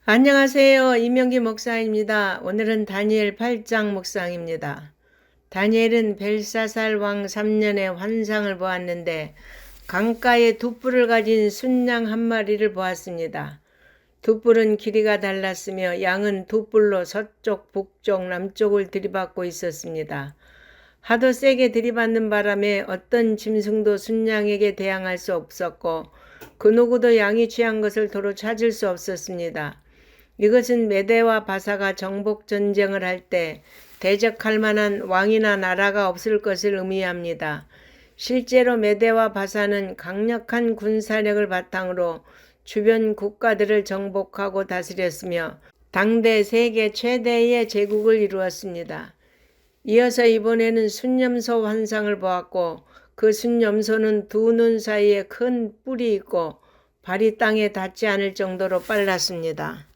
안녕하세요. 이명기 목사입니다. 오늘은 다니엘 8장 묵상입니다. 다니엘은 벨사살 왕 3년의 환상을 보았는데 강가에 두 뿔을 가진 순양 한 마리를 보았습니다. 두 뿔은 길이가 달랐으며 양은 두 뿔로 서쪽, 북쪽, 남쪽을 들이받고 있었습니다. 하도 세게 들이받는 바람에 어떤 짐승도 순양에게 대항할 수 없었고 그 누구도 양이 취한 것을 도로 찾을 수 없었습니다. 이것은 메대와 바사가 정복 전쟁을 할 때 대적할 만한 왕이나 나라가 없을 것을 의미합니다. 실제로 메대와 바사는 강력한 군사력을 바탕으로 주변 국가들을 정복하고 다스렸으며 당대 세계 최대의 제국을 이루었습니다. 이어서 이번에는 순염소 환상을 보았고 그 순염소는 두 눈 사이에 큰 뿔이 있고 발이 땅에 닿지 않을 정도로 빨랐습니다.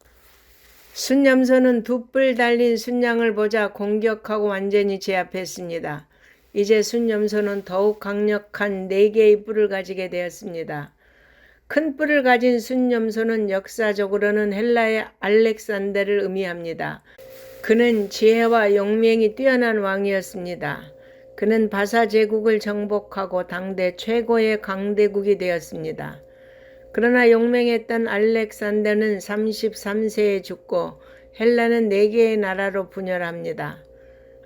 순염소는 두 뿔 달린 순양을 보자 공격하고 완전히 제압했습니다. 이제 순염소는 더욱 강력한 4개의 뿔을 가지게 되었습니다. 큰 뿔을 가진 순염소는 역사적으로는 헬라의 알렉산더를 의미합니다. 그는 지혜와 용맹이 뛰어난 왕이었습니다. 그는 바사 제국을 정복하고 당대 최고의 강대국이 되었습니다. 그러나 용맹했던 알렉산더는 33세에 죽고 헬라는 4개의 나라로 분열합니다.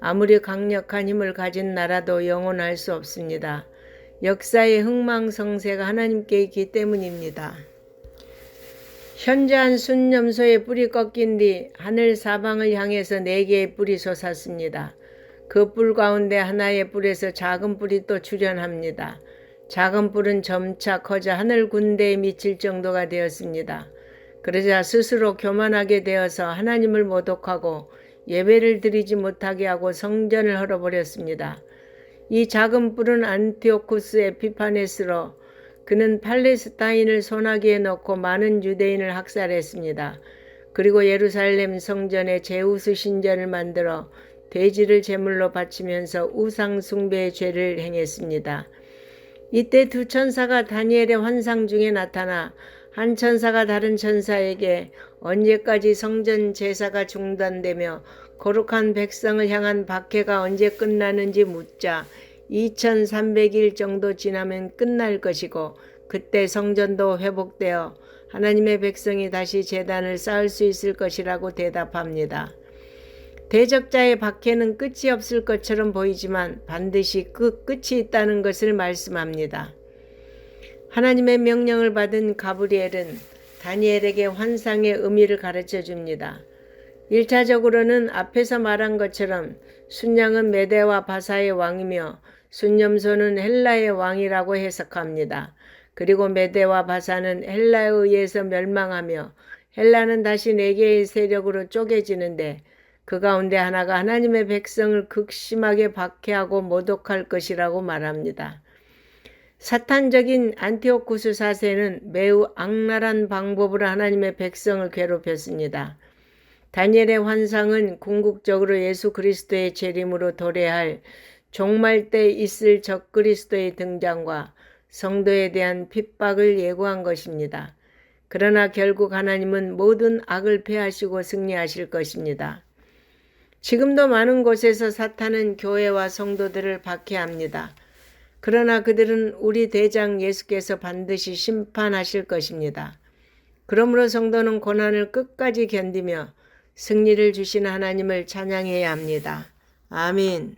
아무리 강력한 힘을 가진 나라도 영원할 수 없습니다. 역사의 흥망성쇠가 하나님께 있기 때문입니다. 현저한 순염소의 뿔이 꺾인 뒤 하늘 사방을 향해서 4개의 뿔이 솟았습니다. 그 뿔 가운데 하나의 뿔에서 작은 뿔이 또 출현합니다. 작은 뿔은 점차 커져 하늘 군대에 미칠 정도가 되었습니다. 그러자 스스로 교만하게 되어서 하나님을 모독하고 예배를 드리지 못하게 하고 성전을 헐어버렸습니다. 이 작은 뿔은 안티오쿠스 에피파네스로 그는 팔레스타인을 소나기에 넣고 많은 유대인을 학살했습니다. 그리고 예루살렘 성전에 제우스 신전을 만들어 돼지를 제물로 바치면서 우상 숭배의 죄를 행했습니다. 이때 두 천사가 다니엘의 환상 중에 나타나 한 천사가 다른 천사에게 언제까지 성전 제사가 중단되며 거룩한 백성을 향한 박해가 언제 끝나는지 묻자 2300일 정도 지나면 끝날 것이고 그때 성전도 회복되어 하나님의 백성이 다시 제단을 쌓을 수 있을 것이라고 대답합니다. 대적자의 박해는 끝이 없을 것처럼 보이지만 반드시 그 끝이 있다는 것을 말씀합니다. 하나님의 명령을 받은 가브리엘은 다니엘에게 환상의 의미를 가르쳐 줍니다. 1차적으로는 앞에서 말한 것처럼 순양은 메대와 바사의 왕이며 순염소는 헬라의 왕이라고 해석합니다. 그리고 메대와 바사는 헬라에 의해서 멸망하며 헬라는 다시 4개의 세력으로 쪼개지는데 그 가운데 하나가 하나님의 백성을 극심하게 박해하고 모독할 것이라고 말합니다. 사탄적인 안티오쿠스 4세는 매우 악랄한 방법으로 하나님의 백성을 괴롭혔습니다. 다니엘의 환상은 궁극적으로 예수 그리스도의 재림으로 도래할 종말 때 있을 적그리스도의 등장과 성도에 대한 핍박을 예고한 것입니다. 그러나 결국 하나님은 모든 악을 패하시고 승리하실 것입니다. 지금도 많은 곳에서 사탄은 교회와 성도들을 박해합니다. 그러나 그들은 우리 대장 예수께서 반드시 심판하실 것입니다. 그러므로 성도는 고난을 끝까지 견디며 승리를 주시는 하나님을 찬양해야 합니다. 아멘.